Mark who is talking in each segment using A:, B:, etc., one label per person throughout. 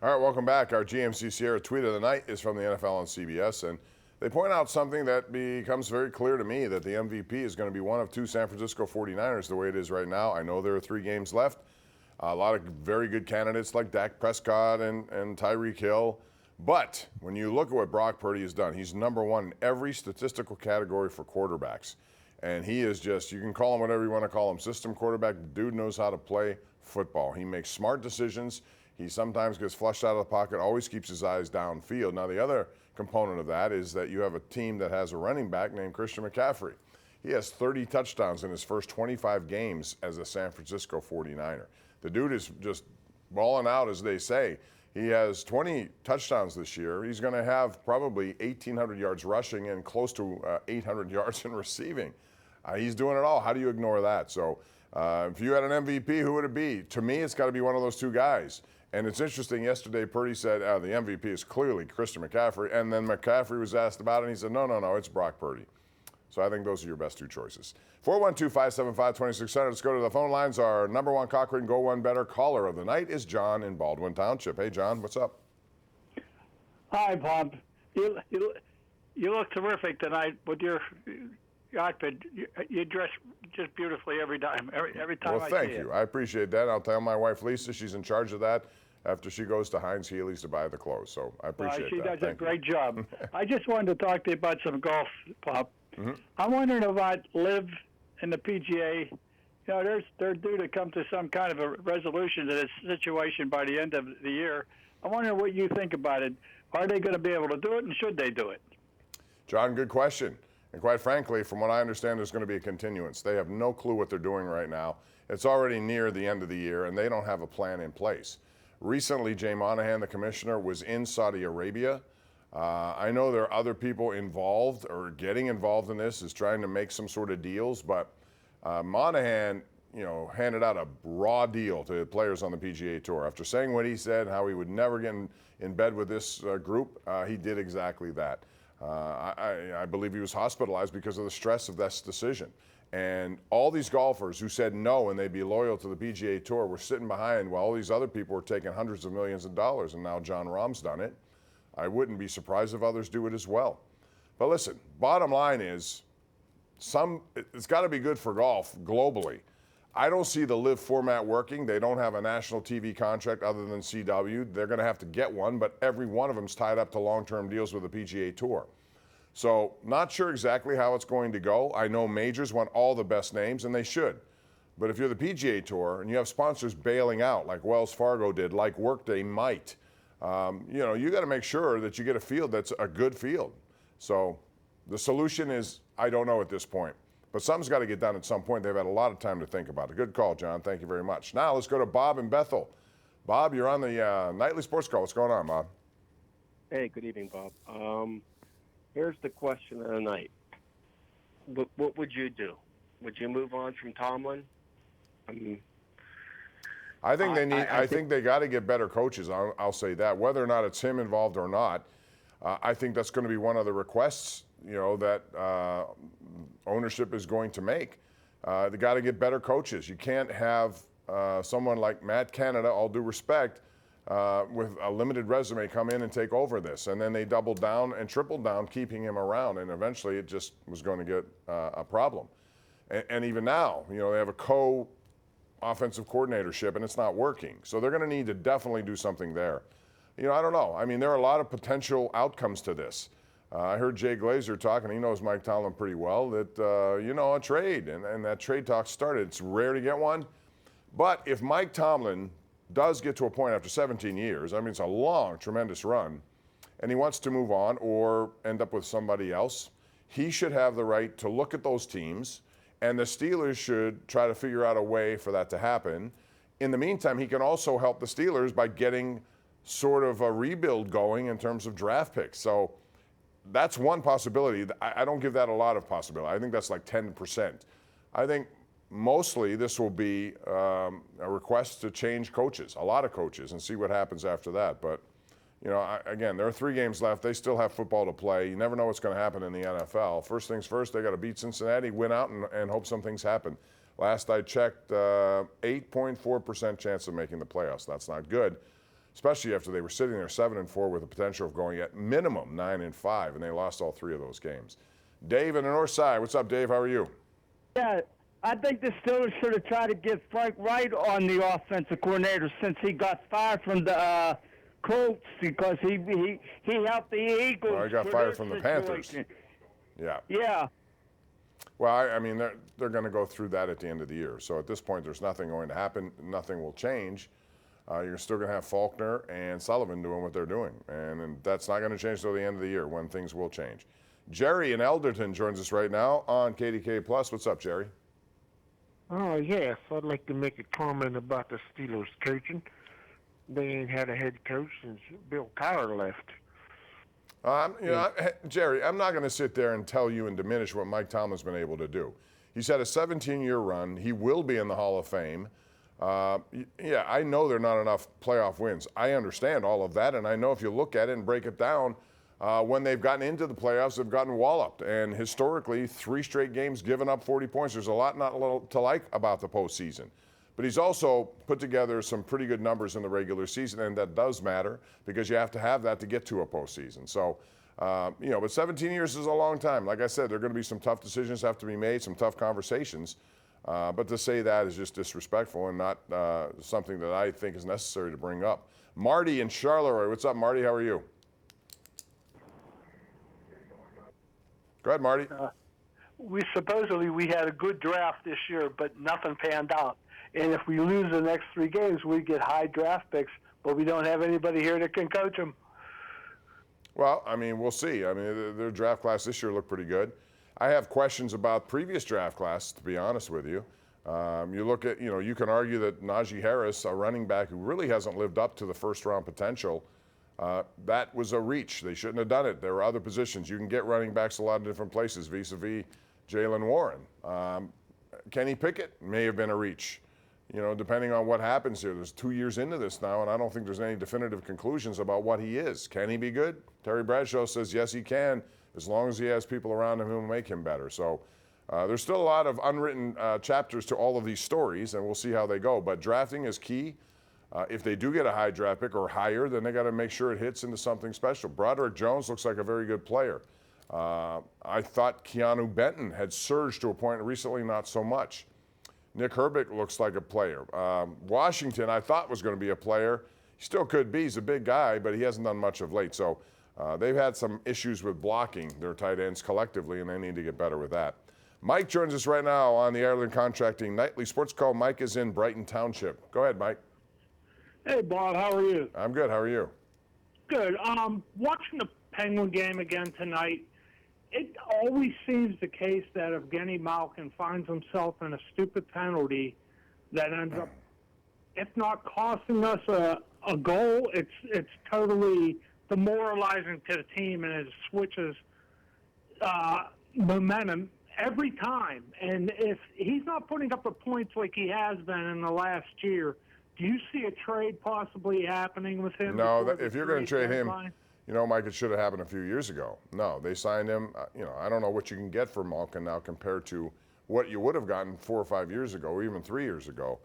A: All right, welcome back. Our GMC Sierra tweet of the night is from the NFL on CBS, and they point out something that becomes very clear to me, that the MVP is going to be one of two San Francisco 49ers the way it is right now. I know there are 3 games left. A lot of very good candidates like Dak Prescott and Tyreek Hill. But when you look at what Brock Purdy has done, he's number 1 in every statistical category for quarterbacks. And he is just, you can call him whatever you want to call him, system quarterback. The dude knows how to play football. He makes smart decisions. He sometimes gets flushed out of the pocket, always keeps his eyes downfield. Now, the other component of that is that you have a team that has a running back named Christian McCaffrey. He has 30 touchdowns in his first 25 games as a San Francisco 49er. The dude is just balling out, as they say. He has 20 touchdowns this year. He's going to have probably 1,800 yards rushing and close to 800 yards in receiving. He's doing it all. How do you ignore that? So if you had an MVP, who would it be? To me, it's got to be one of those 2 guys. And it's interesting, yesterday Purdy said the MVP is clearly Christian McCaffrey, and then McCaffrey was asked about it, and he said, no, it's Brock Purdy. So I think those are your best 2 choices. 412-575-2600. Let's go to the phone lines. Our number 1 Cochrane Go One Better caller of the night is John in Baldwin Township. Hey, John, what's up?
B: Hi, Bob. You look terrific tonight with your outfit. You dress just beautifully every time. Every time
A: well,
B: I
A: thank
B: see
A: you.
B: it.
A: I appreciate that. I'll tell my wife Lisa, she's in charge of that after she goes to Heinz Healy's to buy the clothes. So I appreciate
B: She
A: that.
B: does a great job. I just wanted to talk to you about some golf, Bob. I'm wondering about Liv and the PGA. You know, they're due to come to some kind of a resolution to this situation by the end of the year. I'm wondering what you think about it. Are they going to be able to do it, and should they do it?
A: John, good question. And quite frankly, from what I understand, there's going to be a continuance. They have no clue what they're doing right now. It's already near the end of the year, and they don't have a plan in place. Recently, Jay Monahan, the commissioner, was in Saudi Arabia. I know there are other people involved or getting involved in this, is trying to make some sort of deals, but Monahan, handed out a raw deal to players on the PGA Tour. After saying what he said, how he would never get in bed with this group, he did exactly that. I believe he was hospitalized because of the stress of this decision. And all these golfers who said no and they'd be loyal to the PGA Tour were sitting behind while all these other people were taking hundreds of millions of dollars, and now Jon Rahm's done it. I wouldn't be surprised if others do it as well. But listen, bottom line is, it's got to be good for golf globally. I don't see the LIV format working. They don't have a national TV contract other than CW. They're going to have to get one, but every one of them's tied up to long-term deals with the PGA Tour. So not sure exactly how it's going to go. I know majors want all the best names, and they should. But if you're the PGA Tour and you have sponsors bailing out, like Wells Fargo did, like Workday might, you got to make sure that you get a field that's a good field. So the solution is, I don't know at this point. But something's got to get done at some point. They've had a lot of time to think about it. Good call, John. Thank you very much. Now let's go to Bob in Bethel. Bob, you're on the Nightly Sports Call. What's going on, Bob?
C: Hey, good evening, Bob. Here's the question of the night. What would you do? Would you move on from Tomlin?
A: I think they need. I think they got to get better coaches. I'll say that. Whether or not it's him involved or not, I think that's going to be one of the requests. That ownership is going to make. They got to get better coaches. You can't have someone like Matt Canada, all due respect, with a limited resume come in and take over this. And then they doubled down and tripled down, keeping him around. And eventually it just was going to get a problem. And even now, they have a co-offensive coordinatorship, and it's not working. So they're going to need to definitely do something there. I don't know. I mean, there are a lot of potential outcomes to this. I heard Jay Glazer talking, he knows Mike Tomlin pretty well, that, a trade, and that trade talk started. It's rare to get one. But if Mike Tomlin does get to a point after 17 years, I mean, it's a long, tremendous run, and he wants to move on or end up with somebody else, he should have the right to look at those teams, and the Steelers should try to figure out a way for that to happen. In the meantime, he can also help the Steelers by getting sort of a rebuild going in terms of draft picks. So that's one possibility. I don't give that a lot of possibility. I think that's like 10%. I think mostly this will be a request to change coaches, a lot of coaches, and see what happens after that. But, again, there are 3 games left. They still have football to play. You never know what's going to happen in the NFL. First things first, they got to beat Cincinnati, win out, and hope some things happen. Last I checked, 8.4% chance of making the playoffs. That's not good. especially after they were sitting there 7-4 with the potential of going at minimum 9-5, and they lost all 3 of those games. Dave in the north side. What's up, Dave? How are you?
D: Yeah, I think the Steelers should have tried to get Frank Wright on the offensive coordinator since he got fired from the Colts because he helped the Eagles.
A: Well, he got fired from the Panthers. Yeah.
D: Yeah.
A: Well, I mean, they're going to go through that at the end of the year. So at this point, there's nothing going to happen. Nothing will change. You're still going to have Faulkner and Sullivan doing what they're doing. And that's not going to change till the end of the year when things will change. Jerry in Elderton joins us right now on KDKA Plus. What's up, Jerry?
E: Oh, yes. I'd like to make a comment about the Steelers coaching. They ain't had a head coach since Bill Cowher left.
A: Jerry, I'm not going to sit there and tell you and diminish what Mike Tomlin's been able to do. He's had a 17-year run. He will be in the Hall of Fame. Yeah, I know there are not enough playoff wins. I understand all of that, and I know if you look at it and break it down, when they've gotten into the playoffs, they've gotten walloped. And historically, 3 straight games given up 40 points. There's a lot not to like about the postseason. But he's also put together some pretty good numbers in the regular season, and that does matter because you have to have that to get to a postseason. So, but 17 years is a long time. Like I said, there are going to be some tough decisions have to be made, some tough conversations. But to say that is just disrespectful and not something that I think is necessary to bring up. Marty in Charleroi. What's up, Marty? How are you? Go ahead, Marty.
B: We had a good draft this year, but nothing panned out. And if we lose the next 3 games, we get high draft picks, but we don't have anybody here that can coach them.
A: Well, I mean, we'll see. I mean, their draft class this year looked pretty good. I have questions about previous draft class, to be honest with you. You look at, you can argue that Najee Harris, a running back who really hasn't lived up to the first-round potential, that was a reach. They shouldn't have done it. There were other positions. You can get running backs a lot of different places, vis-a-vis Jalen Warren. Kenny Pickett may have been a reach. Depending on what happens here. There's 2 years into this now, and I don't think there's any definitive conclusions about what he is. Can he be good? Terry Bradshaw says yes, he can, as long as he has people around him who will make him better. So there's still a lot of unwritten chapters to all of these stories, and we'll see how they go. But drafting is key. If they do get a high draft pick or higher, then they got to make sure it hits into something special. Broderick Jones looks like a very good player. I thought Keanu Benton had surged to a point recently, not so much. Nick Herbig looks like a player. Washington, I thought was going to be a player. He still could be. He's a big guy, but he hasn't done much of late. So they've had some issues with blocking their tight ends collectively, and they need to get better with that. Mike joins us right now on the Ireland Contracting Nightly Sports Call. Mike is in Brighton Township. Go ahead, Mike.
F: Hey, Bob, how are you?
A: I'm good. How are you?
F: Good. Watching the Penguin game again tonight, it always seems the case that Evgeny Malkin finds himself in a stupid penalty that ends up, if not costing us a goal, it's totally demoralizing to the team, and it switches momentum every time. And if he's not putting up the points like he has been in the last year, do you see a trade possibly happening with him?
A: No, if you're going to trade him, Mike, it should have happened a few years ago. No, they signed him. I don't know what you can get for Malkin now compared to what you would have gotten 4 or 5 years ago, or even 3 years ago.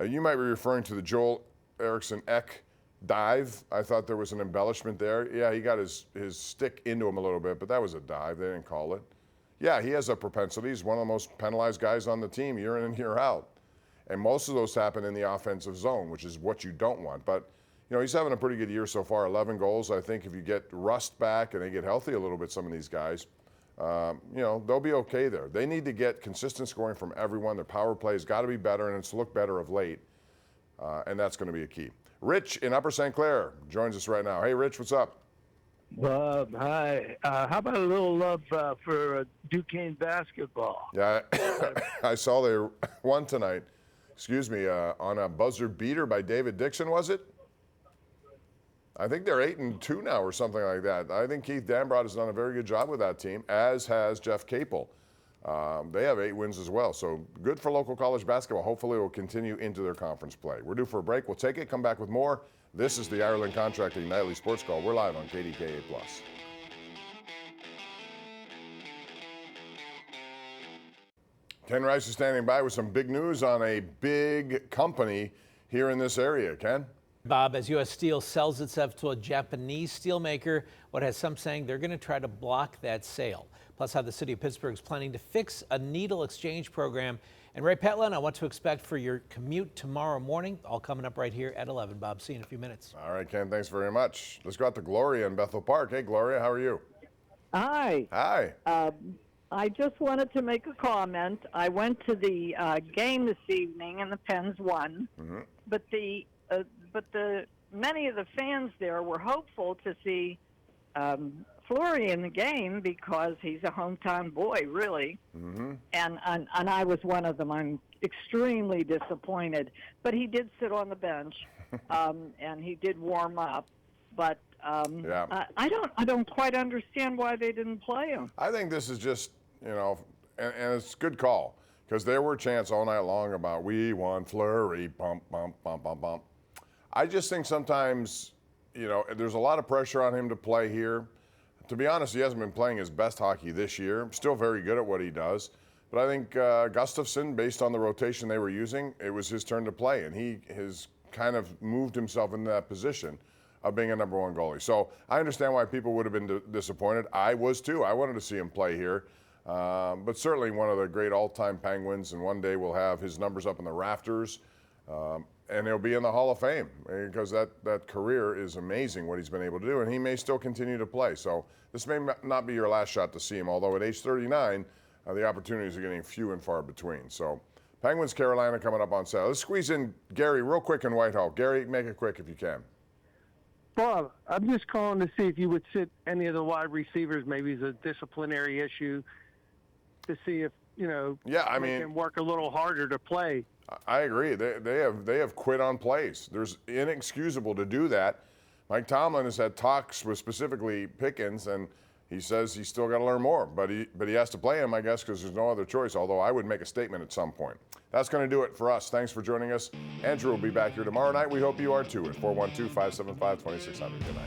A: You might be referring to the Joel Eriksson Ek dive. I thought there was an embellishment there. Yeah, he got his stick into him a little bit, but that was a dive. They didn't call it. Yeah, he has a propensity. He's one of the most penalized guys on the team year in and year out. And most of those happen in the offensive zone, which is what you don't want. But he's having a pretty good year so far, 11 goals. I think if you get Rust back and they get healthy a little bit, some of these guys, they'll be okay there. They need to get consistent scoring from everyone. Their power play has got to be better, and it's looked better of late, and that's going to be a key. Rich in Upper St. Clair joins us right now. Hey, Rich, what's up?
D: Bob, hi. How about a little love for Duquesne basketball?
A: Yeah, I saw they won tonight. On a buzzer beater by David Dixon, was it? I think they're 8-2 now or something like that. I think Keith Dambrot has done a very good job with that team, as has Jeff Capel. They have 8 wins as well, so good for local college basketball. Hopefully it will continue into their conference play. We're due for a break. We'll take it, come back with more. This is the Ireland Contracting Nightly Sports Call. We're live on KDKA+. Ken Rice is standing by with some big news on a big company here in this area. Ken?
G: Bob, as U.S. Steel sells itself to a Japanese steelmaker, what has some saying they're going to try to block that sale. Plus, how the city of Pittsburgh is planning to fix a needle exchange program. And Ray Petlin, on what to expect for your commute tomorrow morning. All coming up right here at 11. Bob, see you in a few minutes.
A: All right, Ken, thanks very much. Let's go out to Gloria in Bethel Park. Hey, Gloria, how are you?
H: Hi.
A: Hi.
H: I just wanted to make a comment. I went to the game this evening, and the Pens won. But many of the fans there were hopeful to see Fleury in the game because he's a hometown boy, really. And I was one of them. I'm extremely disappointed. But he did sit on the bench, and he did warm up. But I don't quite understand why they didn't play him.
A: I think this is just, and it's a good call because there were chants all night long about we want Fleury, bump, bump, bump, bump, bump. I just think sometimes, there's a lot of pressure on him to play here. To be honest, he hasn't been playing his best hockey this year. Still very good at what he does. But I think Gustafsson, based on the rotation they were using, it was his turn to play, and he has kind of moved himself into that position of being a number one goalie. So I understand why people would have been disappointed. I was too. I wanted to see him play here. But certainly one of the great all-time Penguins, and one day we'll have his numbers up in the rafters. And he'll be in the Hall of Fame because that career is amazing what he's been able to do, and he may still continue to play. So this may not be your last shot to see him, although at age 39, the opportunities are getting few and far between. So Penguins, Carolina coming up on Saturday. Let's squeeze in Gary real quick in Whitehall. Gary, make it quick if you can.
I: Bob, I'm just calling to see if you would sit any of the wide receivers, maybe as a disciplinary issue, to see if, they can work a little harder to play.
A: I agree. They have quit on plays. There's inexcusable to do that. Mike Tomlin has had talks with specifically Pickens, and he says he's still got to learn more. But he has to play him, I guess, because there's no other choice, although I would make a statement at some point. That's going to do it for us. Thanks for joining us. Andrew will be back here tomorrow night. We hope you are too at 412-575-2600. Good night.